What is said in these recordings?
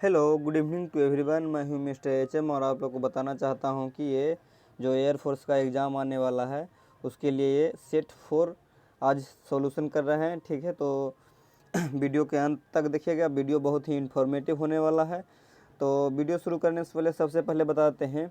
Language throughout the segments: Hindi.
Hello, good evening to everyone. मैं हूं मिस्टर एचएम और आप लोग को बताना चाहता हूं कि ये जो एयरफोर्स का एग्ज़ाम आने वाला है उसके लिए ये सेट 4 आज सॉल्यूशन कर रहे हैं। ठीक है, तो वीडियो के अंत तक देखिएगा, वीडियो बहुत ही इन्फॉर्मेटिव होने वाला है। तो वीडियो शुरू करने से पहले सबसे पहले बताते हैं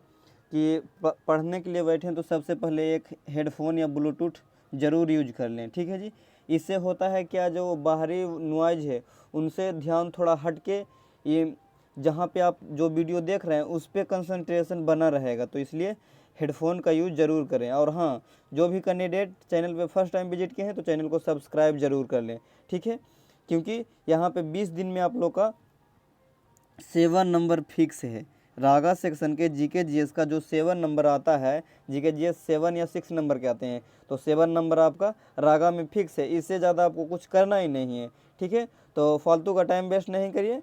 कि पढ़ने के लिए बैठें तो सबसे पहले एक हेडफोन या ब्लूटूथ ज़रूर यूज कर लें। ठीक है जी, इससे होता है क्या, जो बाहरी नॉइज़ है उनसे ध्यान थोड़ा हट के ये जहाँ पे आप जो वीडियो देख रहे हैं उस पर कंसंट्रेशन बना रहेगा, तो इसलिए हेडफोन का यूज़ ज़रूर करें। और हाँ, जो भी कैंडिडेट चैनल पे फर्स्ट टाइम विजिट किए हैं तो चैनल को सब्सक्राइब ज़रूर कर लें। ठीक है, क्योंकि यहाँ पे 20 दिन में आप लोग का 7 नंबर फिक्स है। रागा सेक्शन के जीके जीएस का जो 7 नंबर आता है, जीके जीएस 7 या 6 नंबर के आते हैं, तो 7 नंबर आपका रागा में फिक्स है। इससे ज़्यादा आपको कुछ करना ही नहीं है। ठीक है, तो फालतू का टाइम वेस्ट नहीं करिए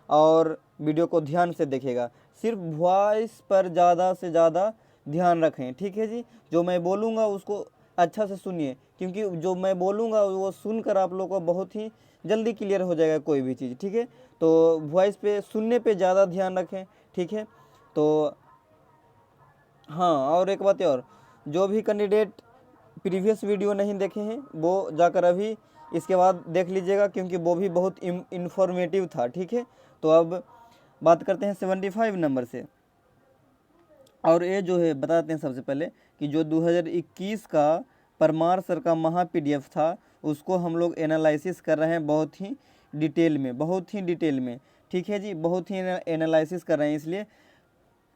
और वीडियो को ध्यान से देखिएगा। सिर्फ वॉइस पर ज़्यादा से ज़्यादा ध्यान रखें। ठीक है जी, जो मैं बोलूँगा उसको अच्छा से सुनिए, क्योंकि जो मैं बोलूँगा वो सुनकर आप लोग को बहुत ही जल्दी क्लियर हो जाएगा कोई भी चीज़। ठीक है, तो वॉइस पे सुनने पे ज़्यादा ध्यान रखें। ठीक है, तो हाँ, और एक बात और, जो भी कैंडिडेट प्रीवियस वीडियो नहीं देखे हैं वो जाकर अभी इसके बाद देख लीजिएगा, क्योंकि वो भी बहुत इन्फॉर्मेटिव था। ठीक है, तो अब बात करते हैं 75 नंबर से। और ये जो है बताते हैं सबसे पहले कि जो 2021 का परमार सर का महा पीडीएफ था उसको हम लोग एनालिसिस कर रहे हैं बहुत ही डिटेल में। ठीक है जी, बहुत ही एनालिसिस कर रहे हैं, इसलिए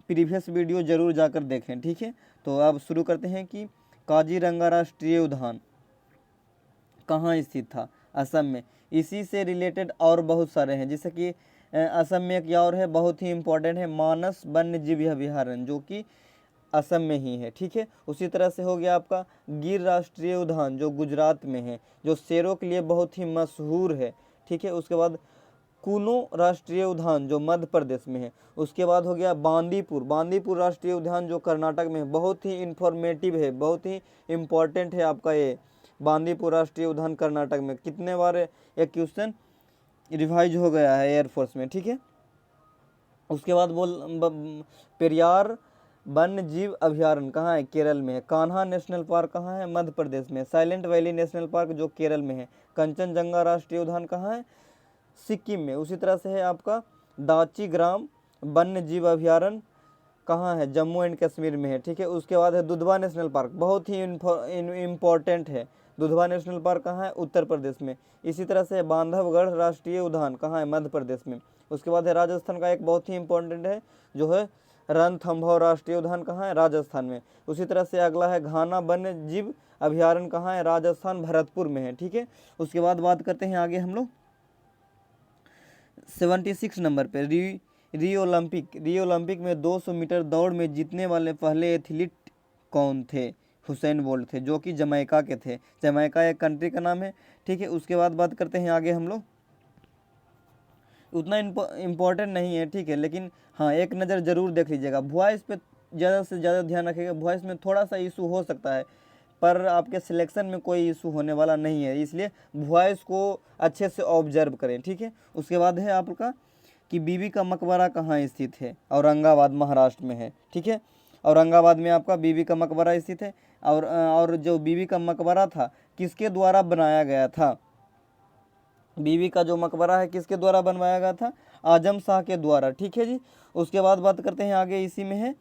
प्रीवियस वीडियो ज़रूर जाकर देखें। ठीक है, तो अब शुरू करते हैं कि काजीरंगा राष्ट्रीय उद्यान कहाँ स्थित था? असम में। इसी से रिलेटेड और बहुत सारे हैं, जैसे कि असम में एक और है, बहुत ही इम्पोर्टेंट है, मानस वन्य जीव अभयारण्य, जो कि असम में ही है। ठीक है, उसी तरह से हो गया आपका गिर राष्ट्रीय उद्यान जो गुजरात में है, जो शेरों के लिए बहुत ही मशहूर है। ठीक है, उसके बाद कूनो राष्ट्रीय उद्यान जो मध्य प्रदेश में है। उसके बाद हो गया बांदीपुर राष्ट्रीय उद्यान जो कर्नाटक में है, बहुत ही इंफॉर्मेटिव है, बहुत ही इम्पोर्टेंट है आपका ये बांदीपुर राष्ट्रीय उद्यान कर्नाटक में। कितने बार एक क्वेश्चन रिवाइज हो गया है एयरफोर्स में। ठीक है, उसके बाद पेरियार वन्य जीव अभयारण्य कहाँ है? केरल में है। कान्हा नेशनल पार्क कहाँ है? मध्य प्रदेश में। साइलेंट वैली नेशनल पार्क जो केरल में है। कंचनजंगा राष्ट्रीय उद्यान कहाँ है? सिक्किम में। उसी तरह से है आपका दाची ग्राम वन्य जीव अभयारण्य कहाँ है? जम्मू एंड कश्मीर में है। ठीक है, उसके बाद है दुधवा नेशनल पार्क, बहुत ही इम्पोर्टेंट है। दुधवा नेशनल पार्क कहाँ है? उत्तर प्रदेश में। इसी तरह से बांधवगढ़ राष्ट्रीय उद्यान कहाँ है? मध्य प्रदेश में। उसके बाद है राजस्थान का एक बहुत ही इम्पोर्टेंट है, जो है रणथंभौर राष्ट्रीय उद्यान कहाँ है? राजस्थान में। उसी तरह से अगला है घाना वन्य जीव अभयारण्य कहाँ है? राजस्थान, भरतपुर में है। ठीक है, उसके बाद बात करते हैं आगे हम लोग 76 नंबर पे रियो ओलंपिक में 200 मीटर दौड़ में जीतने वाले पहले एथलीट कौन थे? हुसैन बोल्ट थे, जो कि जमैका के थे। जमैका एक कंट्री का नाम है। ठीक है, उसके बाद बात करते हैं आगे हम लोग, उतना इम्पोर्टेंट नहीं है। ठीक है, लेकिन हाँ, एक नज़र ज़रूर देख लीजिएगा। वॉइस पे ज़्यादा से ज़्यादा ध्यान रखिएगा। वॉइस में थोड़ा सा इशू हो सकता है, पर आपके सिलेक्शन में कोई इशू होने वाला नहीं है, इसलिए वॉइस को अच्छे से ऑब्जर्व करें। ठीक है, उसके बाद है आपका कि बीबी का मकबरा कहाँ स्थित है? औरंगाबाद, महाराष्ट्र में है। ठीक है, औरंगाबाद में आपका बीबी का मकबरा स्थित है। और जो बीबी का मकबरा था किसके द्वारा बनाया गया था? बीबी का जो मकबरा है किसके द्वारा बनवाया गया था? आजम शाह के द्वारा। ठीक है जी, उसके बाद बात करते हैं आगे, इसी में है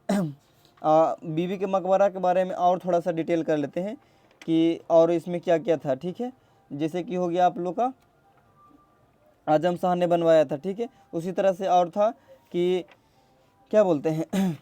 बीबी के मकबरा के बारे में और थोड़ा सा डिटेल कर लेते हैं कि और इसमें क्या क्या था। ठीक है, जैसे कि हो गया आप लोग का आजम शाह ने बनवाया था। ठीक है, उसी तरह से और था कि क्या बोलते हैं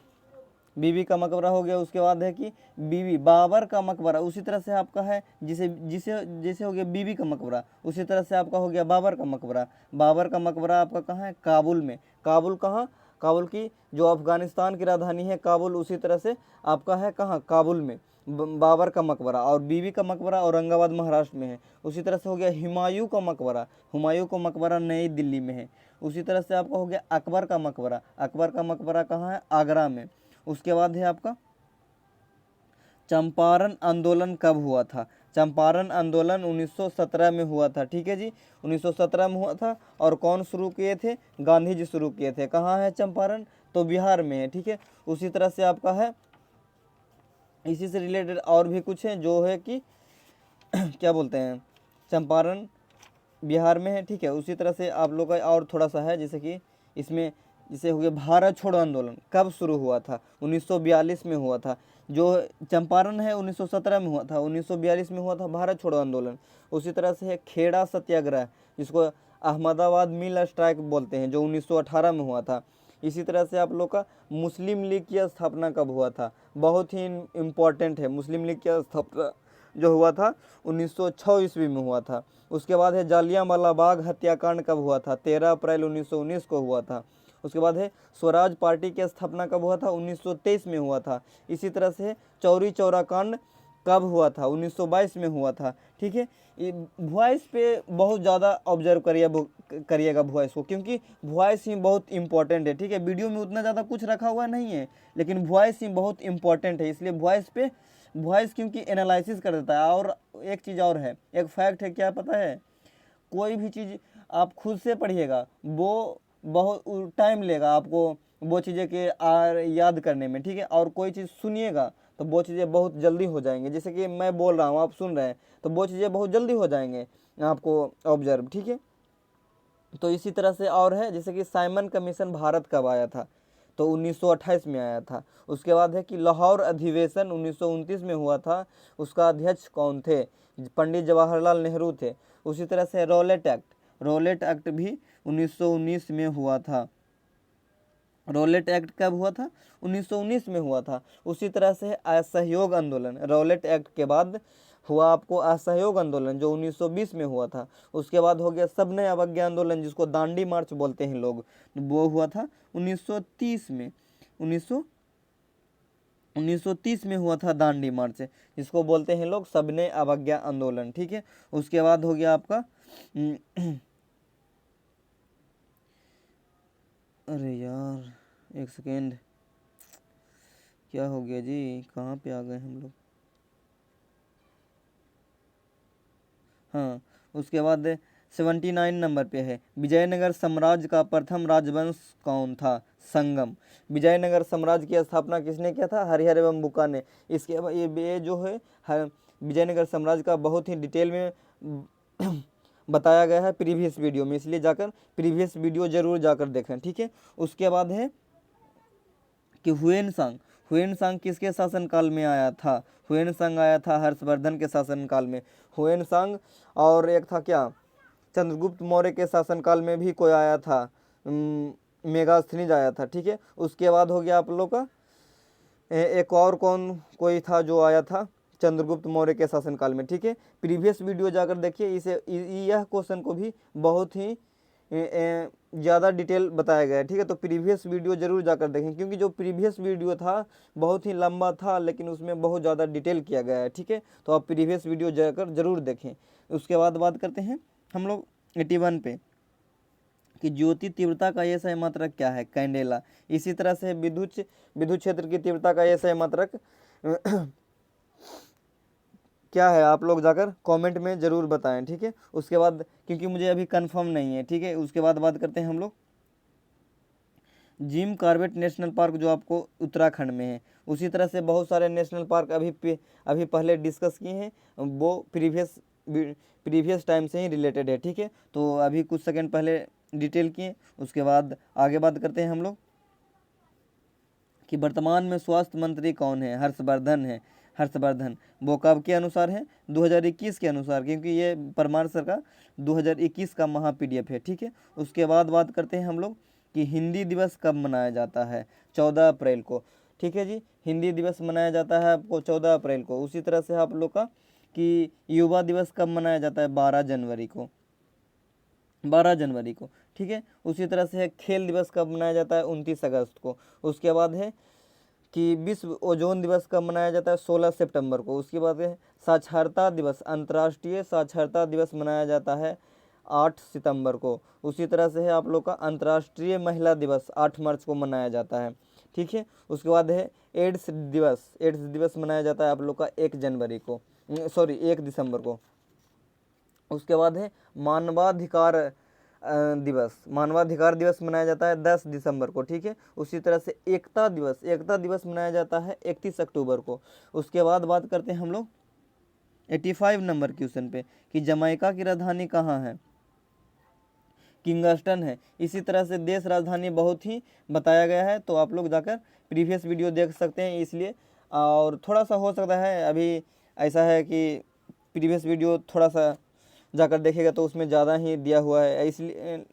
बीबी का मकबरा हो गया। उसके बाद है कि बीबी बाबर का मकबरा, उसी तरह से आपका है जिसे जिसे जैसे हो गया बीबी का मकबरा, उसी तरह से आपका हो गया बाबर का मकबरा। बाबर का मकबरा आपका कहाँ है? काबुल में। काबुल कहाँ? काबुल की जो अफगानिस्तान की राजधानी है काबुल, उसी तरह से आपका है कहाँ? काबुल में बाबर का मकबरा। और बीबी का मकबरा औरंगाबाद, महाराष्ट्र में है। उसी तरह से हो गया हुमायूं का मकबरा, हुमायूं का मकबरा नई दिल्ली में है। उसी तरह से आपका हो गया अकबर का मकबरा, अकबर का मकबरा कहाँ है? आगरा में। उसके बाद है आपका चंपारण आंदोलन कब हुआ था? चंपारण आंदोलन 1917 में हुआ था, ठीक है जी, 1917 में हुआ था। और कौन शुरू किए थे? गांधी जी शुरू किए थे। कहाँ है चंपारण? तो बिहार में है, ठीक है। उसी तरह से आपका है, इसी से रिलेटेड और भी कुछ है जो है कि क्या बोलते हैं, चंपारण बिहार में है, ठीक है। उसी तरह से आप लोग का और थोड़ा सा है, जैसे कि इसमें जैसे हो गया भारत छोड़ो आंदोलन कब शुरू हुआ था? 1942 में हुआ था। जो चंपारण है 1917 में हुआ था, 1942 में हुआ था भारत छोड़ो आंदोलन। उसी तरह से है खेड़ा सत्याग्रह, जिसको अहमदाबाद मिल स्ट्राइक बोलते हैं, जो 1918 में हुआ था। इसी तरह से आप लोग का मुस्लिम लीग की स्थापना कब हुआ था? बहुत ही इम्पोर्टेंट है, मुस्लिम लीग की स्थापना जो हुआ था 1906 ईस्वी में हुआ था। उसके बाद है जालियांवाला बाग हत्याकांड कब हुआ था? 13 अप्रैल 1919 को हुआ था। उसके बाद है स्वराज पार्टी की स्थापना कब हुआ था? 1923 में हुआ था। इसी तरह से चौरी चौरा कांड कब हुआ था? 1922 में हुआ था, ठीक है। वॉइस पे बहुत ज़्यादा ऑब्जर्व करिएगा वॉइस को, क्योंकि वॉइस ही बहुत इंपॉर्टेंट है, ठीक है। वीडियो में उतना ज़्यादा कुछ रखा हुआ नहीं है, लेकिन वॉइस ही बहुत इंपॉर्टेंट है, इसलिए वॉइस क्योंकि एनालिसिस कर देता है। और एक चीज़ और है, एक फैक्ट है, क्या पता है? कोई भी चीज़ आप खुद से पढ़िएगा वो बहुत टाइम लेगा आपको वो चीज़ें के याद करने में, ठीक है। और कोई चीज़ सुनिएगा तो वो चीज़ें बहुत जल्दी हो जाएंगे। जैसे कि मैं बोल रहा हूँ, आप सुन रहे हैं, तो वो चीज़ें बहुत जल्दी हो जाएंगे आपको ऑब्जर्व, ठीक है। तो इसी तरह से और है, जैसे कि साइमन कमीशन भारत कब आया था? तो 1928 में आया था। उसके बाद है कि लाहौर अधिवेशन 1929 में हुआ था, उसका अध्यक्ष कौन थे? पंडित जवाहरलाल नेहरू थे। उसी तरह से रोलेट एक्ट भी 1919 में हुआ था। रोलेट एक्ट कब हुआ था? 1919 में हुआ था। उसी तरह से असहयोग आंदोलन, रोलेट एक्ट के बाद हुआ आपको असहयोग आंदोलन, जो 1920 में हुआ था। उसके बाद हो गया सबने अवज्ञा आंदोलन, जिसको दांडी मार्च बोलते हैं लोग, वो हुआ था 1930 में। 1930 में हुआ था दांडी मार्च, जिसको बोलते हैं लोग सबने अवज्ञा आंदोलन, ठीक है। उसके बाद हो गया आपका अरे यार एक सेकेंड, क्या हो गया जी, कहाँ पे आ गए हम लोग? हाँ, उसके बाद 79 नंबर पे है, विजयनगर साम्राज्य का प्रथम राजवंश कौन था? संगम। विजयनगर साम्राज्य की स्थापना किसने किया था? हरिहर एवं बुका ने। इसके बाद ये जो है विजयनगर साम्राज्य का बहुत ही डिटेल में बताया गया है प्रीवियस वीडियो में, इसलिए जाकर प्रीवियस वीडियो जरूर जाकर देखें, ठीक है। उसके बाद है कि हुएन सांग किसके शासनकाल में आया था? हुएन सांग आया था हर्षवर्धन के शासनकाल में। हुएन सांग, और एक था क्या, चंद्रगुप्त मौर्य के शासनकाल में भी कोई आया था, मेगास्थनीज आया था, ठीक है। उसके बाद हो गया आप लोग का एक और कोई था जो आया था चंद्रगुप्त मौर्य के शासनकाल में, ठीक है। प्रीवियस वीडियो जाकर देखिए, यह क्वेश्चन को भी बहुत ही ज़्यादा डिटेल बताया गया है, ठीक है। तो प्रीवियस वीडियो जरूर जाकर देखें, क्योंकि जो प्रीवियस वीडियो था बहुत ही लंबा था, लेकिन उसमें बहुत ज़्यादा डिटेल किया गया है, ठीक है। तो आप प्रीवियस वीडियो जाकर जरूर देखें। उसके बाद बात करते हैं हम लोग 81 पे, कि ज्योति तीव्रता का एसआई मात्रक क्या है? कैंडेला। इसी तरह से विद्युत क्षेत्र की तीव्रता का एसआई मात्रक क्या है? आप लोग जाकर कमेंट में ज़रूर बताएं, ठीक है। उसके बाद, क्योंकि मुझे अभी कंफर्म नहीं है, ठीक है। उसके बाद बात करते हैं हम लोग जिम कॉर्बेट नेशनल पार्क, जो आपको उत्तराखंड में है। उसी तरह से बहुत सारे नेशनल पार्क अभी पहले डिस्कस किए हैं, वो प्रीवियस टाइम से ही रिलेटेड है, ठीक है। तो अभी कुछ सेकंड पहले डिटेल किए। उसके बाद आगे बात करते हैं हम लोग कि वर्तमान में स्वास्थ्य मंत्री कौन है? हर्षवर्धन। वो कब के अनुसार है? 2021 के अनुसार, क्योंकि ये परमार सर का 2021 का महा PDF है, ठीक है। उसके बाद बात करते हैं हम लोग कि हिंदी दिवस कब मनाया जाता है? 14 अप्रैल को, ठीक है जी। हिंदी दिवस मनाया जाता है आपको 14 अप्रैल को। उसी तरह से आप लोग का कि युवा दिवस कब मनाया जाता है? 12 जनवरी को, 12 जनवरी को, ठीक है। उसी तरह से है खेल दिवस कब मनाया जाता है? 29 अगस्त को। उसके बाद है कि विश्व ओजोन दिवस कब मनाया जाता है? 16 सितंबर को। उसके बाद है साक्षरता दिवस, अंतर्राष्ट्रीय साक्षरता दिवस मनाया जाता है 8 सितंबर को। उसी तरह से है आप लोग का अंतर्राष्ट्रीय महिला दिवस 8 मार्च को मनाया जाता है, ठीक है। उसके बाद है एड्स दिवस मनाया जाता है आप लोग का 1 जनवरी को। सॉरी 1 दिसंबर को। उसके बाद है मानवाधिकार दिवस। मानवाधिकार दिवस मनाया जाता है 10 दिसंबर को, ठीक है। उसी तरह से एकता दिवस मनाया जाता है 31 अक्टूबर को। उसके बाद बात करते हैं हम लोग 85 नंबर क्वेश्चन पे कि जमाइका की राजधानी कहाँ है? किंगस्टन है। इसी तरह से देश राजधानी बहुत ही बताया गया है, तो आप लोग जाकर प्रीवियस वीडियो देख सकते हैं इसलिए। और थोड़ा सा हो सकता है अभी ऐसा है कि प्रीवियस वीडियो थोड़ा सा जाकर देखेगा तो उसमें ज़्यादा ही दिया हुआ है, इसलिए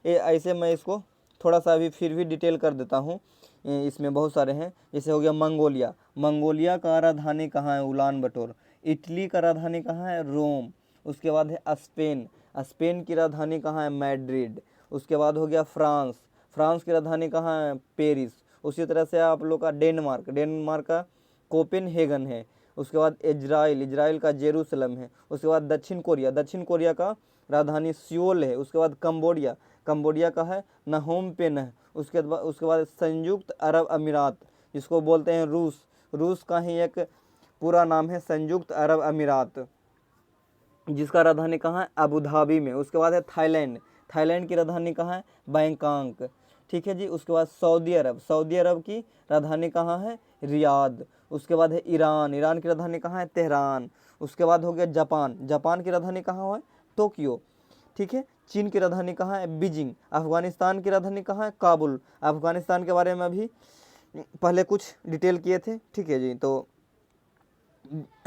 ऐसे मैं इसको थोड़ा सा अभी फिर भी डिटेल कर देता हूँ। इसमें बहुत सारे हैं, जैसे हो गया मंगोलिया का राजधानी कहाँ है? उलान बटोर। इटली का राजधानी कहाँ है? रोम। उसके बाद है स्पेन की राजधानी कहाँ है? मैड्रिड। उसके बाद हो गया फ्रांस की राजधानी कहाँ है? पेरिस। उसी तरह से आप लोग का डेनमार्क का कोपेनहेगन है। उसके बाद इजराइल का जेरूसलम है। उसके बाद दक्षिण कोरिया का राजधानी सियोल है। उसके बाद कंबोडिया का है नहोम पेन है। उसके बाद संयुक्त अरब अमीरात, जिसको बोलते हैं रूस का ही एक पूरा नाम है संयुक्त अरब अमीरात, जिसका राजधानी कहाँ है? अबू धाबी में। उसके बाद है थाईलैंड की राजधानी कहाँ है? बैंकॉक, ठीक है जी। उसके बाद सऊदी अरब की राजधानी कहाँ है? रियाद। उसके बाद है ईरान की राजधानी कहाँ है? तेहरान। उसके बाद हो गया जापान की राजधानी कहाँ है? टोक्यो, ठीक है। चीन की राजधानी कहाँ है? बीजिंग। अफगानिस्तान की राजधानी कहाँ है? काबुल। अफगानिस्तान के बारे में अभी पहले कुछ डिटेल किए थे, ठीक है जी, तो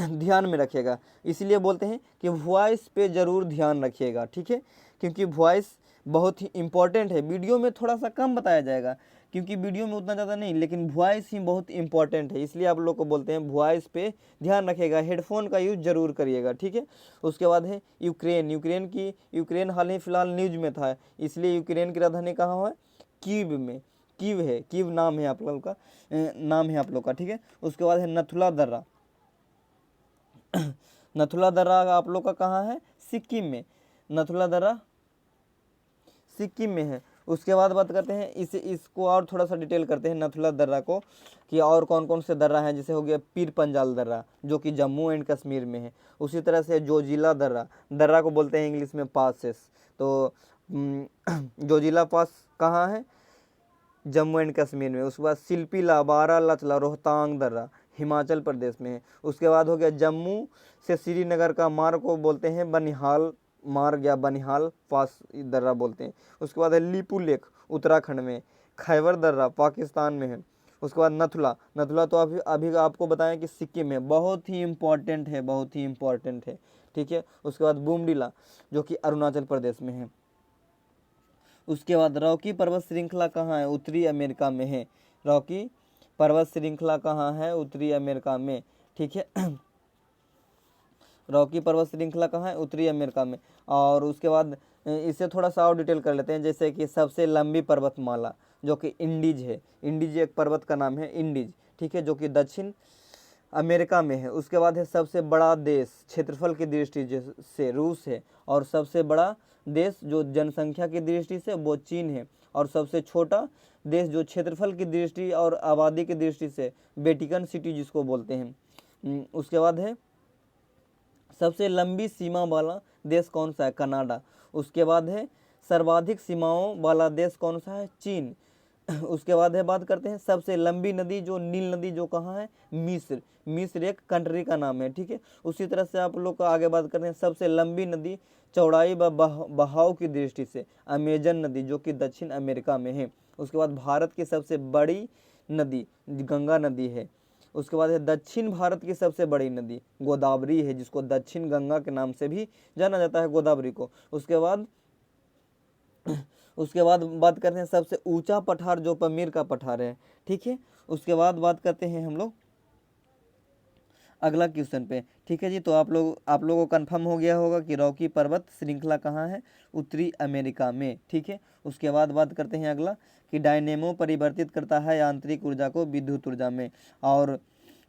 ध्यान में रखिएगा। इसलिए बोलते हैं कि वॉइस पे ज़रूर ध्यान रखिएगा, ठीक है, क्योंकि वॉइस बहुत ही इम्पॉर्टेंट है। वीडियो में थोड़ा सा कम बताया जाएगा क्योंकि वीडियो में उतना ज़्यादा नहीं, लेकिन वॉइस ही बहुत इंपॉर्टेंट है, इसलिए आप लोग को बोलते हैं वॉइस पे ध्यान रखिएगा। हेडफोन का यूज़ ज़रूर करिएगा, ठीक है। उसके बाद है यूक्रेन हाल ही फिलहाल न्यूज में था, इसलिए यूक्रेन की राजधानी कहाँ है? कीव नाम है आप लोग का, ठीक है। उसके बाद है नथुला दर्रा आप लोग का कहाँ है? सिक्किम में। नथुला दर्रा सिक्किम में है। उसके बाद बात करते हैं इसको और थोड़ा सा डिटेल करते हैं नथुला दर्रा को, कि और कौन कौन से दर्रा हैं। जैसे हो गया पीर पंजाल दर्रा, जो कि जम्मू एंड कश्मीर में है। उसी तरह से जोजिला दर्रा को बोलते हैं इंग्लिश में पासेस। तो जोजिला पास कहाँ है? जम्मू एंड कश्मीर में। उसके बाद सिलपिला, बारालाचला, रोहतांग दर्रा हिमाचल प्रदेश में है। उसके बाद हो गया जम्मू से श्रीनगर का मार्ग को बोलते हैं बनिहाल मार्ग या बनिहाल पास दर्रा बोलते हैं। उसके बाद है लीपू लेक उत्तराखंड में। खैबर दर्रा पाकिस्तान में है। उसके बाद नथुला तो अभी आपको बताएं कि सिक्किम में, बहुत ही इम्पोर्टेंट है, ठीक है। उसके बाद बूमडिला, जो कि अरुणाचल प्रदेश में है। उसके बाद रॉकी पर्वत श्रृंखला कहाँ है? उत्तरी अमेरिका में है। रॉकी पर्वत श्रृंखला कहाँ है? उत्तरी अमेरिका में, ठीक है। रॉकी पर्वत श्रृंखला कहाँ है? उत्तरी अमेरिका में। और उसके बाद इसे थोड़ा सा और डिटेल कर लेते हैं, जैसे कि सबसे लंबी पर्वतमाला जो कि इंडीज है। इंडीज एक पर्वत का नाम है, इंडीज, ठीक है, जो कि दक्षिण अमेरिका में है। उसके बाद है सबसे बड़ा देश क्षेत्रफल की दृष्टि से रूस है, और सबसे बड़ा देश जो जनसंख्या की दृष्टि से वो चीन है, और सबसे छोटा देश जो क्षेत्रफल की दृष्टि और आबादी की दृष्टि से वेटिकन सिटी जिसको बोलते हैं। उसके बाद है सबसे लंबी सीमा वाला देश कौन सा है? कनाडा। उसके बाद है सर्वाधिक सीमाओं वाला देश कौन सा है? चीन। उसके बाद है बात करते हैं सबसे लंबी नदी जो नील नदी जो कहाँ है? मिस्र एक कंट्री का नाम है, ठीक है। उसी तरह से आप लोग का आगे बात करते हैं सबसे लंबी नदी चौड़ाई व बहाव की दृष्टि से अमेजन नदी, जो कि दक्षिण अमेरिका में है। उसके बाद भारत की सबसे बड़ी नदी गंगा नदी है। उसके बाद है दक्षिण भारत की सबसे बड़ी नदी गोदावरी है, जिसको दक्षिण गंगा के नाम से भी जाना जाता है, गोदावरी को। उसके बाद बात करते हैं सबसे ऊंचा पठार जो पमीर का पठार है, ठीक है। उसके बाद बात करते हैं हम लोग अगला क्वेश्चन पे, ठीक है जी। तो आप लोगों को कंफर्म हो गया होगा कि रॉकी पर्वत श्रृंखला कहाँ है? उत्तरी अमेरिका में, ठीक है। उसके बाद बात करते हैं अगला कि डायनेमो परिवर्तित करता है आंतरिक ऊर्जा को विद्युत ऊर्जा में, और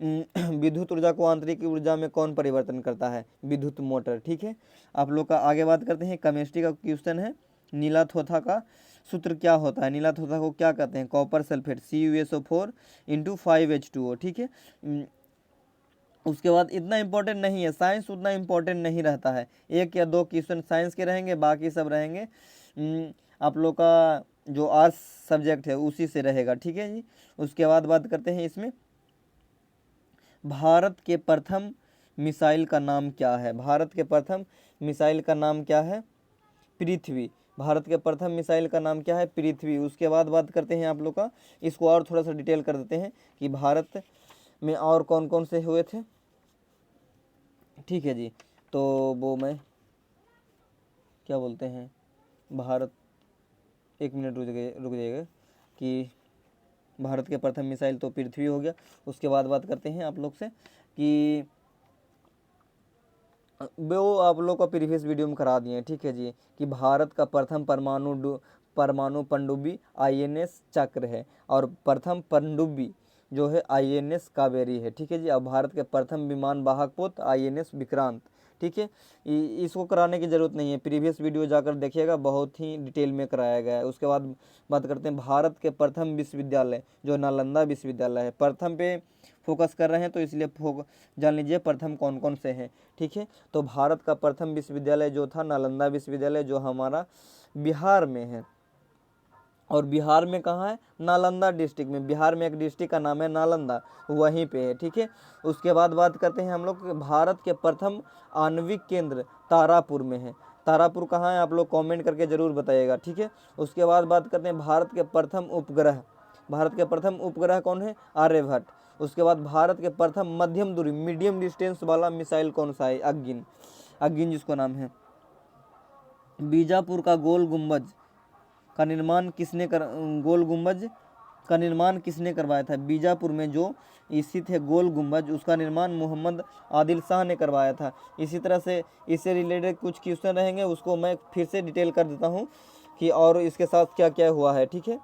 विद्युत ऊर्जा को आंतरिक ऊर्जा में कौन परिवर्तन करता है? विद्युत मोटर, ठीक है। आप लोग का आगे बात करते हैं केमिस्ट्री का क्वेश्चन है, नीला थोथा का सूत्र क्या होता है? नीला थोथा को क्या कहते हैं? कॉपर सल्फेट CuSO4 × 5H2O, ठीक है। उसके बाद इतना इम्पोर्टेंट नहीं है, साइंस उतना इम्पोर्टेंट नहीं रहता है, 1 या 2 क्वेश्चन साइंस के रहेंगे, बाकी सब रहेंगे आप लोग का जो आर्ट्स सब्जेक्ट है उसी से रहेगा, ठीक है जी। उसके बाद बात करते हैं इसमें, भारत के प्रथम मिसाइल का नाम क्या है? भारत के प्रथम मिसाइल का नाम क्या है? पृथ्वी। भारत के प्रथम मिसाइल का नाम क्या है? पृथ्वी। उसके बाद बात करते हैं आप लोग का, इसको और थोड़ा सा डिटेल कर देते हैं कि भारत में और कौन कौन से हुए थे, ठीक है जी। तो वो मैं क्या बोलते हैं, भारत, 1 मिनट रुक जाइएगा कि भारत के प्रथम मिसाइल तो पृथ्वी हो गया। उसके बाद बात करते हैं आप लोग से कि वो आप लोग को प्रीवियस वीडियो में करा दिए हैं, ठीक है जी, कि भारत का प्रथम परमाणु पनडुब्बी INS चक्र है, और प्रथम पनडुब्बी जो है INS कावेरी है, ठीक है जी। अब भारत के प्रथम विमान वाहक पोत INS विक्रांत, ठीक है। इसको कराने की ज़रूरत नहीं है, प्रीवियस वीडियो जाकर देखिएगा, बहुत ही डिटेल में कराया गया है। उसके बाद बात करते हैं भारत के प्रथम विश्वविद्यालय जो नालंदा विश्वविद्यालय है, प्रथम पे फोकस कर रहे हैं तो इसलिए जान लीजिए प्रथम कौन कौन से हैं, ठीक है। तो भारत का प्रथम विश्वविद्यालय जो था नालंदा विश्वविद्यालय, जो हमारा बिहार में है, और बिहार में कहाँ है? नालंदा डिस्ट्रिक्ट में। बिहार में एक डिस्ट्रिक्ट का नाम है नालंदा, वहीं पे है, ठीक है। उसके बाद बात करते हैं हम लोग, भारत के प्रथम आणविक केंद्र तारापुर में है। तारापुर कहाँ है? आप लोग कमेंट करके ज़रूर बताइएगा, ठीक है। उसके बाद बात करते हैं भारत के प्रथम उपग्रह, भारत के प्रथम उपग्रह कौन है? आर्यभट्ट। उसके बाद भारत के प्रथम मध्यम दूरी मीडियम डिस्टेंस वाला मिसाइल कौन सा है? अग्नि, अग्नि जिसको नाम है। बीजापुर का गोल गुम्बज का निर्माण गोल गुम्बज का निर्माण किसने करवाया था? बीजापुर में जो स्थित है गोल गुम्बज, उसका निर्माण मोहम्मद आदिल शाह ने करवाया था। इसी तरह से इससे रिलेटेड कुछ क्वेश्चन रहेंगे, उसको मैं फिर से डिटेल कर देता हूँ कि और इसके साथ क्या क्या हुआ है, ठीक है।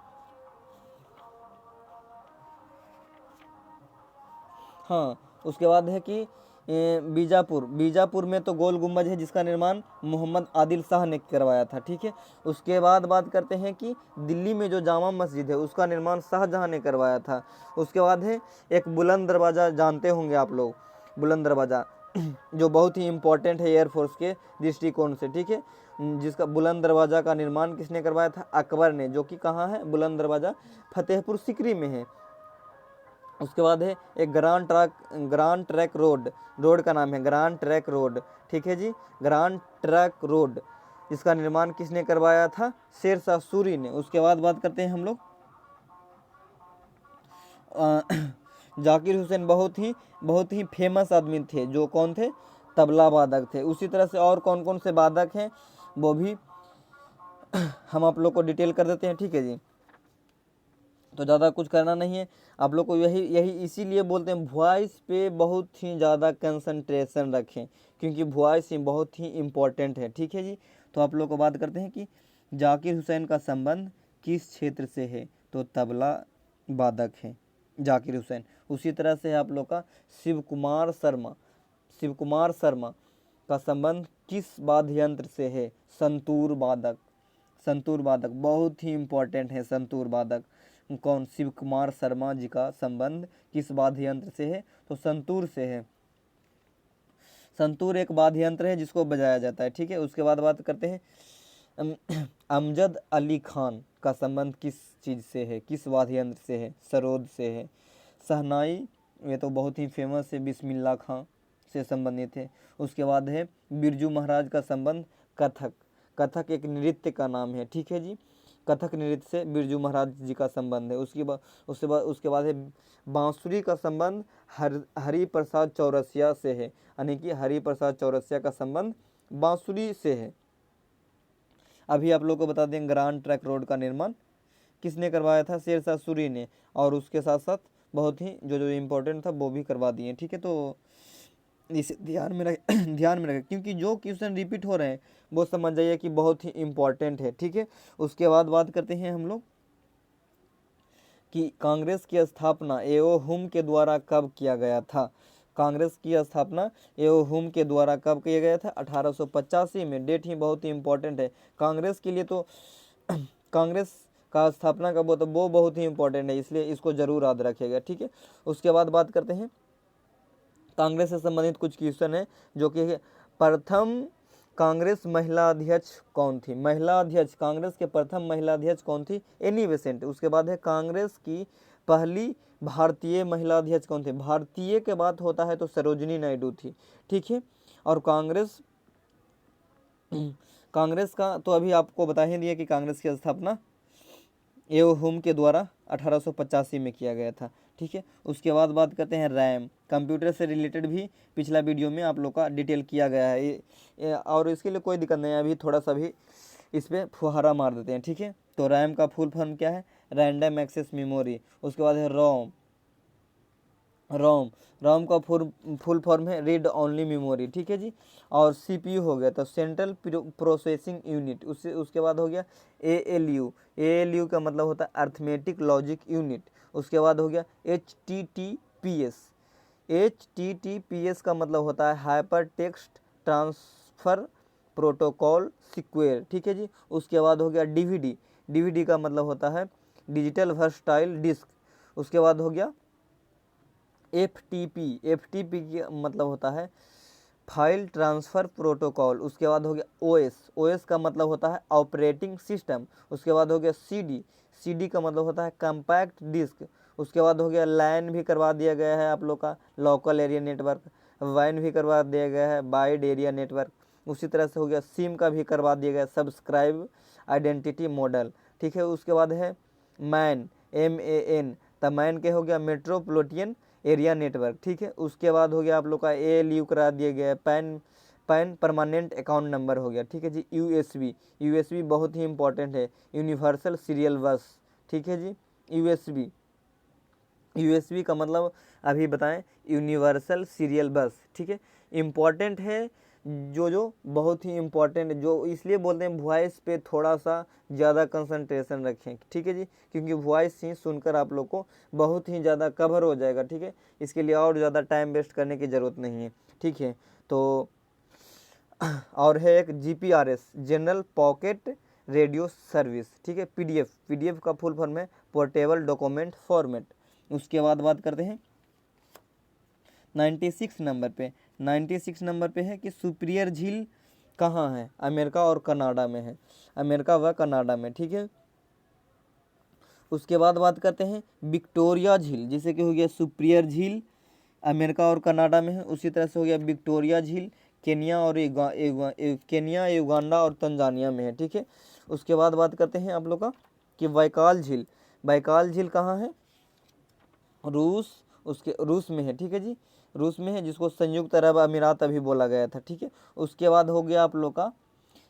हाँ, उसके बाद है कि बीजापुर में तो गोल गुम्बज है जिसका निर्माण मोहम्मद आदिल शाह ने करवाया था, ठीक है। उसके बाद बात करते हैं कि दिल्ली में जो जामा मस्जिद है उसका निर्माण शाहजहां ने करवाया था। उसके बाद है एक बुलंद दरवाज़ा, जानते होंगे आप लोग, बुलंद दरवाज़ा जो बहुत ही इम्पोर्टेंट है एयरफोर्स के दृष्टिकोण से, ठीक है। जिसका बुलंद दरवाज़ा का निर्माण किसने करवाया था? अकबर ने, जो कि कहाँ है बुलंद दरवाज़ा? फतेहपुर सीकरी में है। उसके बाद है एक ग्रांड ट्रैक रोड का नाम है ग्रांड ट्रैक रोड, ठीक है जी, ग्रांड ट्रैक रोड। इसका निर्माण किसने करवाया था? शेरशाह सूरी ने। उसके बाद बात करते हैं हम लोग, जाकिर हुसैन बहुत ही फेमस आदमी थे, जो कौन थे? तबला वादक थे। उसी तरह से और कौन कौन से वादक हैं वो भी हम आप लोग को डिटेल कर देते हैं, ठीक है जी। तो ज़्यादा कुछ करना नहीं है आप लोग को, यही यही इसीलिए बोलते हैं वॉइस पे बहुत ही ज़्यादा कंसंट्रेशन रखें, क्योंकि वॉइस ही बहुत ही इम्पोर्टेंट है, ठीक है जी। तो आप लोग को बात करते हैं कि जाकिर हुसैन का संबंध किस क्षेत्र से है? तो तबला वादक है जाकिर हुसैन। उसी तरह से आप लोग का शिव कुमार शर्मा का संबंध किस वाद्य यंत्र से है? संतूर वादक बहुत ही इम्पोर्टेंट है। संतूर वादक कौन? शिव कुमार शर्मा जी का संबंध किस वाद्य यंत्र से है? तो संतूर से है। संतूर एक वाद्य यंत्र है जिसको बजाया जाता है, ठीक है। उसके बाद बात करते हैं अमजद अली खान का संबंध किस चीज़ से है? किस वाद्य यंत्र से है? सरोद से है। शहनाई, ये तो बहुत ही फेमस है, बिस्मिल्लाह खां से संबंधित है। उसके बाद है बिरजू महाराज का संबंध कथक एक नृत्य का नाम है, ठीक है जी। कथक नृत्य से बिरजू महाराज जी का संबंध है। उसके बाद है बांसुरी का संबंध हरि प्रसाद चौरसिया से है, यानी कि हरि प्रसाद चौरसिया का संबंध बांसुरी से है। अभी आप लोग को बता दें ग्रांड ट्रैक रोड का निर्माण किसने करवाया था? शेरशाह सूरी ने। और उसके साथ साथ बहुत ही जो इम्पोर्टेंट था वो भी करवा दिए, ठीक है। तो इसे ध्यान में रखें क्योंकि जो क्वेश्चन रिपीट हो रहे हैं वो समझ जाइए कि बहुत ही इम्पोर्टेंट है, ठीक है। उसके बाद बात करते हैं हम लोग कि कांग्रेस की स्थापना एओ हुम के द्वारा कब किया गया था? कांग्रेस की स्थापना एओ हुम के द्वारा कब किया गया था? 1885 में। डेट ही बहुत ही इम्पोर्टेंट है कांग्रेस के लिए। तो कांग्रेस का स्थापना कब हुआ था वो बहुत ही इम्पोर्टेंट है, इसलिए इसको जरूर याद रखिएगा, ठीक है। उसके बाद बात करते हैं कांग्रेस से संबंधित कुछ क्वेश्चन है, जो कि प्रथम कांग्रेस महिला अध्यक्ष कौन थी? महिला अध्यक्ष, कांग्रेस के प्रथम महिला अध्यक्ष कौन थी? Annie Besant. उसके बाद है कांग्रेस की पहली भारतीय महिला अध्यक्ष कौन थे? भारतीय के बात होता है तो सरोजिनी नायडू थी, ठीक है। और कांग्रेस का तो अभी आपको बता ही दिया कि कांग्रेस की स्थापना एओ हुम के द्वारा 1885 में किया गया था, ठीक है। उसके बाद बात करते हैं रैम। कंप्यूटर से रिलेटेड भी पिछला वीडियो में आप लोग का डिटेल किया गया है, और इसके लिए कोई दिक्कत नहीं है, अभी थोड़ा सा भी इस पर फुहारा मार देते हैं, ठीक है। तो रैम का फुल फॉर्म क्या है? Random access memory. उसके बाद है रोम। रोम का फुल फॉर्म है रीड ओनली मेमोरी, ठीक है जी। और सीपीयू हो गया तो सेंट्रल प्रोसेसिंग यूनिट। उसके बाद हो गया एएलयू। एएलयू का मतलब होता है अर्थमेटिक लॉजिक यूनिट। उसके बाद हो गया एचटीटीपीएस। एचटीटीपीएस का मतलब होता है हाइपर टेक्स्ट ट्रांसफर प्रोटोकॉल सिक्वेयर, ठीक है जी। उसके बाद हो गया डीवीडी। डीवीडी का मतलब होता है डिजिटल वर्सटाइल डिस्क। उसके बाद हो गया एफटीपी। एफटीपी का मतलब होता है फाइल ट्रांसफ़र प्रोटोकॉल। उसके बाद हो गया ओएस। ओएस का मतलब होता है ऑपरेटिंग सिस्टम। उसके बाद हो गया सीडी। सीडी का मतलब होता है कम्पैक्ट डिस्क। उसके बाद हो गया लैन भी करवा दिया गया है आप लोग का, लोकल एरिया नेटवर्क। वैन भी करवा दिया गया है, वाइड एरिया नेटवर्क। उसी तरह से हो गया सिम का भी करवा दिया गया, सब्सक्राइब आइडेंटिटी मॉडल, ठीक है। उसके बाद है मैन, MAN। तब मैन के हो गया मेट्रोपॉलिटन एरिया नेटवर्क, ठीक है। उसके बाद हो गया आप लोग का ALU करा दिया गया है, पैन परमानेंट अकाउंट नंबर हो गया, ठीक है जी। USB। USB बहुत ही इंपॉर्टेंट है, यूनिवर्सल सीरियल बस, ठीक है जी। USB। USB का मतलब अभी बताएं, यूनिवर्सल सीरियल बस, ठीक है। इम्पॉर्टेंट है, जो बहुत ही इम्पॉर्टेंट है, जो इसलिए बोलते हैं वॉइस पे थोड़ा सा ज़्यादा कंसंट्रेशन रखें, ठीक है जी। क्योंकि वॉइस ही सुनकर आप लोग को बहुत ही ज़्यादा कवर हो जाएगा, ठीक है। इसके लिए और ज़्यादा टाइम वेस्ट करने की ज़रूरत नहीं है, ठीक है। तो और है एक GPRS, general pocket radio service, ठीक है। PDF। PDF का फुल फॉर्म है पोर्टेबल डॉक्यूमेंट फॉर्मेट। उसके बाद बात करते हैं 96 नंबर पे। 96 नंबर पे है कि सुपीरियर झील कहाँ है? अमेरिका और कनाडा में है, अमेरिका व कनाडा में, ठीक है। उसके बाद बात करते हैं विक्टोरिया झील, जिसे कि हो गया सुपीरियर झील अमेरिका और कनाडा में है। उसी तरह से हो गया विक्टोरिया झील केनिया और केनिया, युगांडा और तंजानिया में है, ठीक है। उसके बाद बात करते हैं आप लोग का कि बैकाल झील। बैकाल झील कहाँ है? रूस में है, ठीक है जी। रूस में है, जिसको संयुक्त अरब अमीरात अभी बोला गया था, ठीक है। उसके बाद हो गया आप लोग का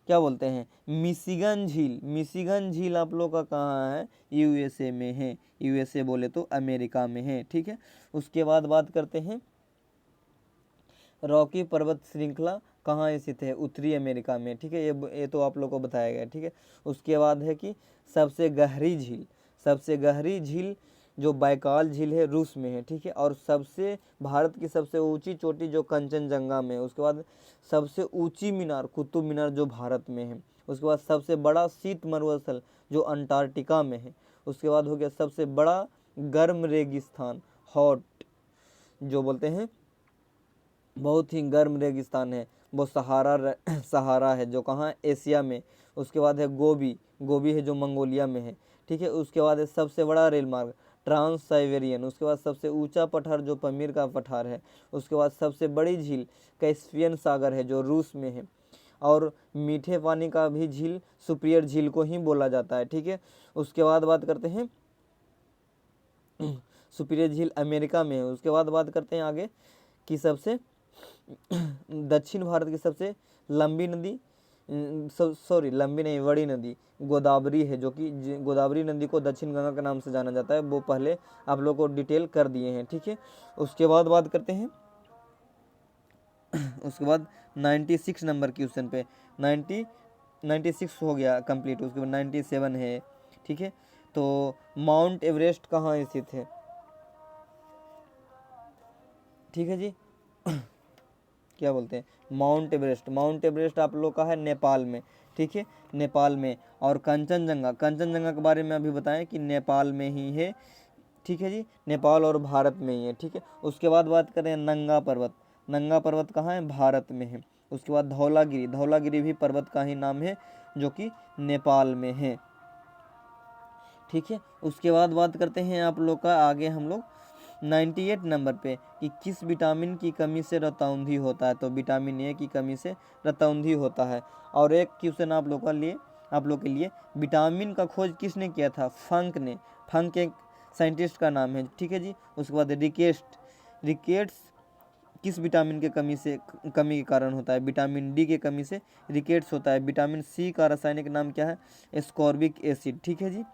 क्या बोलते हैं मिशिगन झील। मिशिगन झील आप लोग का कहाँ है? USA में है। USA बोले तो अमेरिका में है, ठीक है। उसके बाद बात करते हैं रॉकी पर्वत श्रृंखला कहाँ स्थित है? उत्तरी अमेरिका में, ठीक है। ये तो आप लोग को बताया गया, ठीक है। उसके बाद है कि सबसे गहरी झील। सबसे गहरी झील जो बैकाल झील है, रूस में है, ठीक है। और सबसे भारत की सबसे ऊंची चोटी जो कंचनजंगा में है। उसके बाद सबसे ऊंची मीनार कुतुब मीनार जो भारत में है। उसके बाद सबसे बड़ा शीत मरुस्थल जो अंटार्कटिका में है। उसके बाद हो गया सबसे बड़ा गर्म रेगिस्तान, हॉट जो बोलते हैं, बहुत ही गर्म रेगिस्तान है, वो सहारा है, जो कहाँ है? एशिया में। उसके बाद है गोबी है जो मंगोलिया में है, ठीक है। उसके बाद है सबसे बड़ा रेल मार्ग ट्रांस साइबेरियन। उसके बाद सबसे ऊंचा पठार जो पमीर का पठार है। उसके बाद सबसे बड़ी झील कैस्पियन सागर है जो रूस में है। और मीठे पानी का भी झील सुपीरियर झील को ही बोला जाता है, ठीक है। उसके बाद बात करते हैं सुपीरियर झील अमेरिका में है। उसके बाद बात करते हैं आगे कि सबसे दक्षिण भारत की सबसे लंबी नदी, सॉरी लंबी नहीं, बड़ी नदी गोदावरी है, जो कि गोदावरी नदी को दक्षिण गंगा के नाम से जाना जाता है। वो पहले आप लोग को डिटेल कर दिए हैं, ठीक है। उसके बाद बात करते हैं उसके बाद 96 नंबर क्वेश्चन पे 96 हो गया कंप्लीट। उसके बाद 97 है, ठीक है। तो माउंट एवरेस्ट कहाँ स्थित है? ठीक है जी क्या बोलते हैं माउंट एवरेस्ट। माउंट एवरेस्ट आप लोग का है नेपाल में, ठीक है, नेपाल में। और कंचनजंगा के बारे में अभी बताएं कि नेपाल में ही है। ठीक है जी, नेपाल और भारत में ही है, ठीक है। उसके बाद बात करें नंगा पर्वत, नंगा पर्वत कहाँ है, भारत में है। उसके बाद धौलागिरी, धौलागिरी भी पर्वत का ही नाम है जो कि नेपाल में है, ठीक है। उसके बाद बात करते हैं आप लोग का आगे हम लोग 98 नंबर पे कि किस विटामिन की कमी से रतौंधी होता है, तो विटामिन ए की कमी से रतौंधी होता है। और एक क्वेश्चन आप लोग के लिए विटामिन का खोज किसने किया था, फंक ने, फंक एक साइंटिस्ट का नाम है, ठीक है जी। उसके बाद रिकेट्स किस विटामिन के कमी के कारण होता है, विटामिन डी के कमी से रिकेट्स होता है। विटामिन सी का रासायनिक नाम क्या है, एस्कॉर्बिक एसिड, ठीक है जी,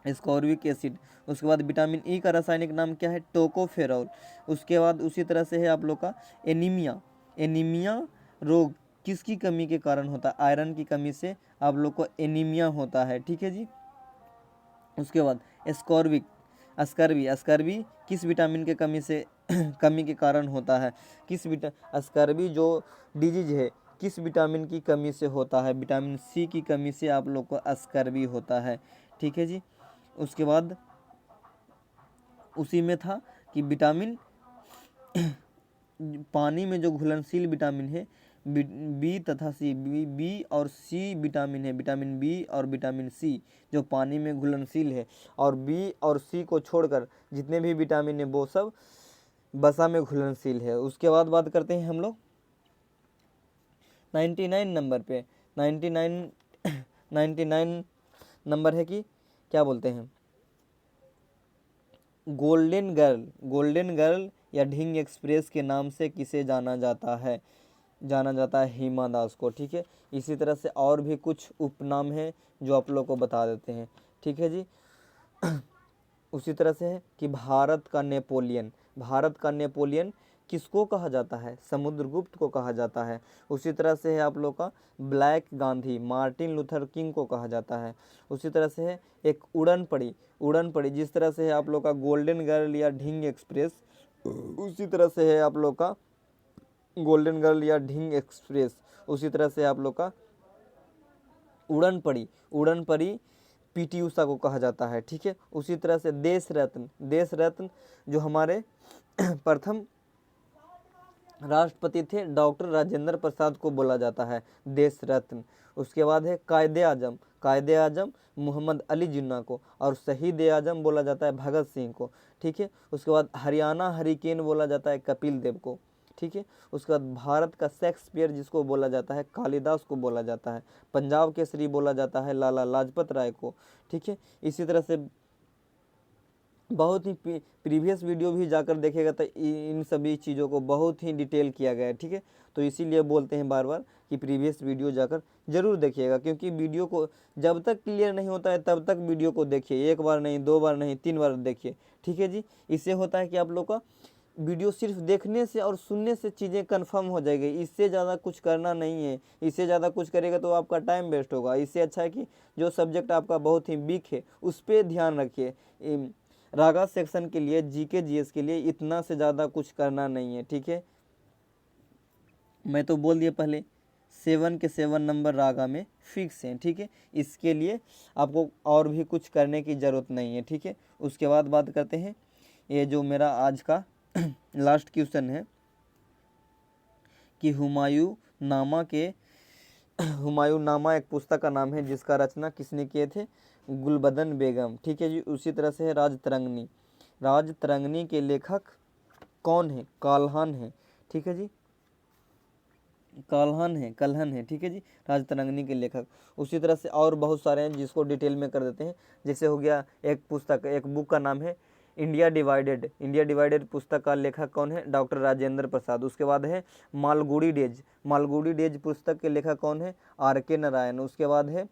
एस्कॉर्बिक एसिड। उसके बाद विटामिन ई का रासायनिक नाम क्या है, टोकोफेरॉल। उसके बाद उसी तरह से है आप लोग का एनीमिया, एनीमिया रोग किसकी कमी के कारण होता है, आयरन की कमी से आप लोग को एनीमिया होता है, ठीक है जी। उसके बाद स्कर्वी किस विटामिन के कमी के कारण होता है, स्कर्वी जो डिजीज है किस विटामिन की कमी से होता है, विटामिन सी की कमी से आप लोग को स्कर्वी होता है, ठीक है जी। उसके बाद उसी में था कि विटामिन पानी में जो घुलनशील विटामिन है बी तथा सी, बी और सी विटामिन है, विटामिन बी और विटामिन सी जो पानी में घुलनशील है, और बी और सी को छोड़कर जितने भी विटामिन है वो सब वसा में घुलनशील है। उसके बाद बात करते हैं हम लोग 99 नंबर पे, 99 नंबर है कि क्या बोलते हैं, गोल्डन गर्ल या ढिंग एक्सप्रेस के नाम से किसे जाना जाता है, हिमा दास को, ठीक है। इसी तरह से और भी कुछ उपनाम हैं जो आप लोग को बता देते हैं, ठीक है जी। उसी तरह से है कि भारत का नेपोलियन किसको कहा जाता है, समुद्रगुप्त को कहा जाता है। उसी तरह से है आप लोग का black Gandhi, Martin Luther king को कहा जाता है। उसी तरह से है एक उड़न पड़ी जिस तरह से है आप लोग का गोल्डन गर्ल या ढिंग एक्सप्रेस, उसी तरह से है आप लोग का गोल्डन गर्ल या ढिंग एक्सप्रेस, उसी तरह से आप लोग का उड़न पड़ी पीटी उषा को कहा जाता है, ठीक है। उसी तरह से देश रत्न जो हमारे प्रथम राष्ट्रपति थे डॉक्टर राजेंद्र प्रसाद को बोला जाता है देश रत्न। उसके बाद है कायदे आजम मोहम्मद अली जिन्ना को, और शहीद ए आजम बोला जाता है भगत सिंह को, ठीक है। उसके बाद हरियाणा हरिकेन बोला जाता है कपिल देव को, ठीक है। उसके बाद भारत का शेक्सपियर जिसको बोला जाता है कालिदास को बोला जाता है। पंजाब केसरी बोला जाता है लाला लाजपत राय को, ठीक है। इसी तरह से बहुत ही प्रीवियस वीडियो भी जाकर देखेगा तो इन सभी चीज़ों को बहुत ही डिटेल किया गया है, ठीक है। तो इसीलिए बोलते हैं बार बार कि प्रीवियस वीडियो जाकर ज़रूर देखिएगा, क्योंकि वीडियो को जब तक क्लियर नहीं होता है तब तक वीडियो को देखिए, एक बार नहीं, दो बार नहीं, 3 बार देखिए, ठीक है जी। इससे होता है कि आप लोग का वीडियो सिर्फ देखने से और सुनने से चीज़ें कंफर्म हो जाएगी, इससे ज़्यादा कुछ करना नहीं है। इससे ज़्यादा कुछ करेगा तो आपका टाइम वेस्ट होगा। इससे अच्छा है कि जो सब्जेक्ट आपका बहुत ही वीक है उस पर ध्यान रखिए। रागा सेक्शन के लिए, जीके जीएस के लिए इतना से ज़्यादा कुछ करना नहीं है, ठीक है। मैं तो बोल दिया पहले 7 के 7 नंबर रागा में फिक्स हैं, ठीक है। इसके लिए आपको और भी कुछ करने की ज़रूरत नहीं है, ठीक है। उसके बाद बात करते हैं ये जो मेरा आज का लास्ट क्वेश्चन है कि हुमायूं नामा एक पुस्तक का नाम है जिसका रचना किसने किए थे, गुलबदन बेगम, ठीक है जी। उसी तरह से है राज तरंगिणी के लेखक कौन है, काल्हन है, ठीक है जी, कल्हन है, ठीक है जी, राज तरंगिणी के लेखक। उसी तरह से और बहुत सारे हैं जिसको डिटेल में कर देते हैं। जैसे हो गया एक बुक का नाम है इंडिया डिवाइडेड पुस्तक का लेखक कौन है, डॉक्टर राजेंद्र प्रसाद। उसके बाद है मालगुडी डेज पुस्तक के लेखक कौन है, RK नारायण। उसके बाद है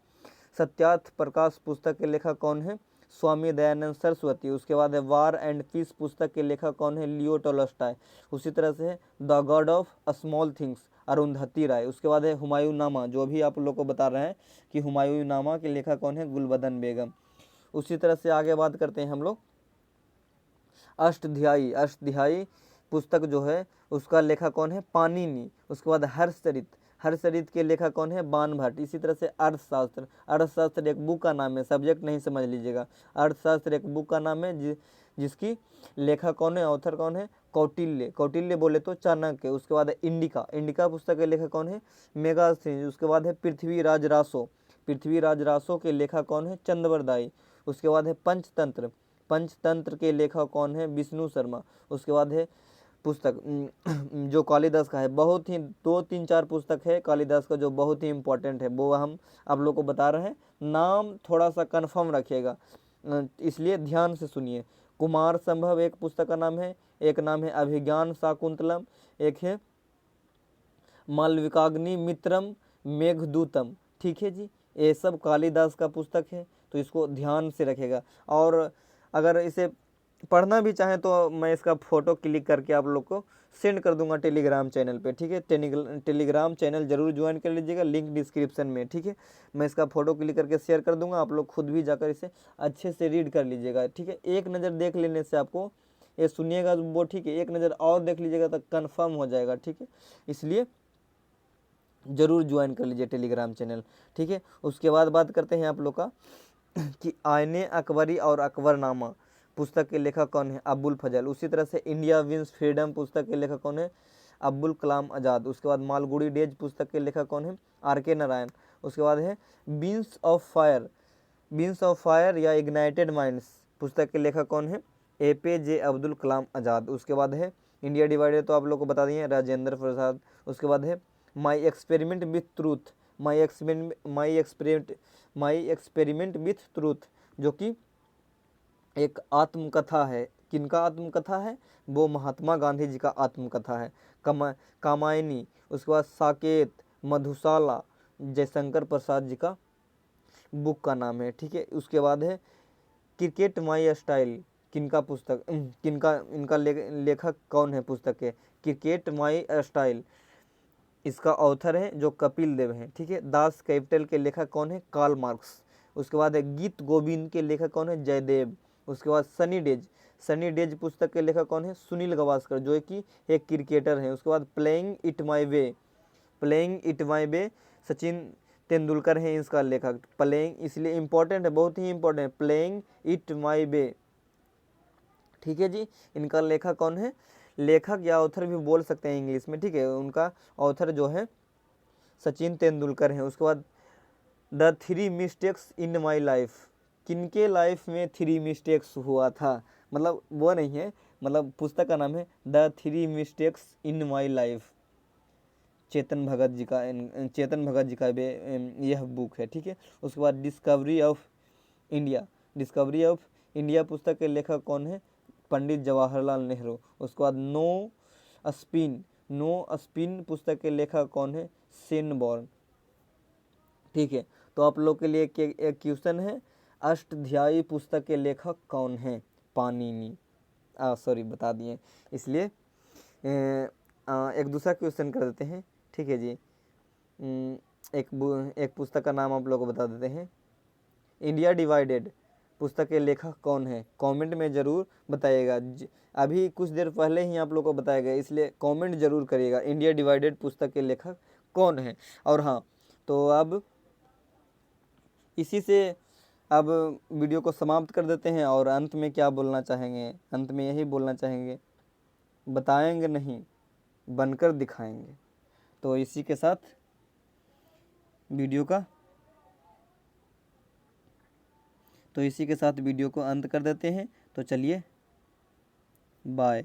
सत्यार्थ प्रकाश पुस्तक के लेखक कौन है, स्वामी दयानंद सरस्वती। उसके बाद है वार एंड पीस पुस्तक के लेखक कौन है, लियो टॉलस्टॉय। उसी तरह से है the God of Small Things, Arundhati Roy. उसके बाद है हुमायूं नामा, जो भी आप लोग को बता रहे हैं कि हुमायूं नामा के लेखक कौन है, गुलबदन बेगम। उसी तरह से आगे बात करते हैं हम लोग अष्टध्यायी पुस्तक जो है उसका लेखक कौन है, पाणिनि। उसके बाद हर्षचरित के लेखक कौन है? बाण भट्ट। इसी तरह से अर्थशास्त्र, अर्थशास्त्र एक बुक का नाम है, सब्जेक्ट नहीं समझ लीजिएगा। अर्थशास्त्र एक बुक का नाम है जिसकी लेखक कौन है, ऑथर कौन है? कौटिल्य। कौटिल्य बोले तो चाणक्य। उसके बाद है इंडिका, इंडिका पुस्तक के लेखक कौन है? मेगास्थनीज। उसके बाद है पृथ्वीराज रासो, पृथ्वीराज रासो के लेखक कौन है? चंद्रवरदाई। उसके बाद है पंचतंत्र, पंचतंत्र के लेखक कौन है? विष्णु शर्मा। उसके बाद है पुस्तक जो कालिदास का है, बहुत ही 2 3 4 पुस्तक है कालिदास का जो बहुत ही इंपॉर्टेंट है, वो हम आप लोग को बता रहे हैं। नाम थोड़ा सा कंफर्म रखिएगा, इसलिए ध्यान से सुनिए। कुमार संभव एक पुस्तक का नाम है, एक नाम है अभिज्ञान शाकुंतलम, एक है मालविकाग्नि मित्रम मेघदूतम। ठीक है जी, ये सब कालिदास का पुस्तक है, तो इसको ध्यान से रखेगा। और अगर इसे पढ़ना भी चाहें तो मैं इसका फ़ोटो क्लिक करके आप लोग को सेंड कर दूंगा टेलीग्राम चैनल पे। ठीक है, टेलीग्राम चैनल जरूर ज्वाइन कर लीजिएगा, लिंक डिस्क्रिप्शन में। ठीक है, मैं इसका फ़ोटो क्लिक करके शेयर कर दूंगा, आप लोग खुद भी जाकर इसे अच्छे से रीड कर लीजिएगा। ठीक है, एक नज़र देख लेने से आपको ये सुनिएगा वो, ठीक है, एक नज़र और देख लीजिएगा तो कन्फर्म हो जाएगा। ठीक है, इसलिए ज़रूर ज्वाइन कर लीजिए टेलीग्राम चैनल। ठीक है, उसके बाद बात करते हैं आप लोग का कि आईने अकबरी और अकबरनामा पुस्तक के लेखक कौन है? अबुल फजल। उसी तरह से इंडिया विंस फ्रीडम पुस्तक के लेखक कौन है? अब्दुल कलाम आज़ाद। उसके बाद मालगुडी डेज पुस्तक के लेखक कौन है? आर.के. नारायण। उसके बाद है beans of fire, beans of fire या इग्नाइटेड माइंड्स पुस्तक के लेखक कौन है? ए.पी.जे. अब्दुल कलाम आज़ाद। उसके बाद है इंडिया डिवाइडेड, तो आप लोग को बता दिए, राजेंद्र प्रसाद। उसके बाद है my experiment with truth, my experiment with truth, जो कि एक आत्मकथा है। किनका आत्मकथा है? वो महात्मा गांधी जी का आत्मकथा है। कामायनी। उसके बाद साकेत, मधुशाला, जयशंकर प्रसाद जी का बुक का नाम है। ठीक है, उसके बाद है क्रिकेट माई स्टाइल, किनका पुस्तक, इनका लेखक कौन है पुस्तक के? क्रिकेट माई स्टाइल, इसका ऑथर है जो कपिल देव हैं। ठीक है, दास कैपिटल के लेखक कौन है? Karl Marx. उसके बाद है गीत गोविंद के लेखक कौन है? जयदेव। उसके बाद सनी डेज, सनी डेज पुस्तक के लेखक कौन है? सुनील गावस्कर, जो कि एक क्रिकेटर हैं। उसके बाद playing it my way, playing it my way Sachin Tendulkar हैं इसका लेखक। प्लेइंग इसलिए इम्पोर्टेंट है, बहुत ही इंपॉर्टेंट है, प्लेइंग इट माई वे। ठीक है जी, इनका लेखक कौन है? लेखक या ऑथर भी बोल सकते हैं इंग्लिश में। ठीक है, उनका ऑथर जो है सचिन तेंदुलकर हैं। उसके बाद the 3 mistakes in my life, किनके लाइफ में 3 मिस्टेक्स हुआ था? मतलब वो नहीं है, मतलब पुस्तक का नाम है the 3 mistakes in my life, Chetan Bhagat ji का यह बुक है। ठीक है, उसके बाद discovery of India, discovery of India पुस्तक के लेखक कौन है? पंडित जवाहरलाल नेहरू। उसके बाद नो स्पिन पुस्तक के लेखक कौन है? सेनबॉर्न। ठीक है, तो आप लोग के लिए एक क्वेश्चन है, अष्टध्यायी पुस्तक के लेखक कौन है? पाणिनि। सॉरी, बता दिए, इसलिए एक दूसरा क्वेश्चन कर देते हैं। ठीक है जी, एक पुस्तक का नाम आप लोग को बता देते हैं। इंडिया डिवाइडेड पुस्तक के लेखक कौन है? कमेंट में ज़रूर बताइएगा, अभी कुछ देर पहले ही आप लोग को बताया गया, इसलिए कमेंट ज़रूर करिएगा इंडिया डिवाइडेड पुस्तक के लेखक कौन है। और हाँ, तो अब इसी से अब वीडियो को समाप्त कर देते हैं। और अंत में क्या बोलना चाहेंगे? अंत में यही बोलना चाहेंगे, बताएंगे नहीं, बनकर दिखाएंगे। तो इसी के साथ वीडियो को अंत कर देते हैं। तो चलिए, बाय।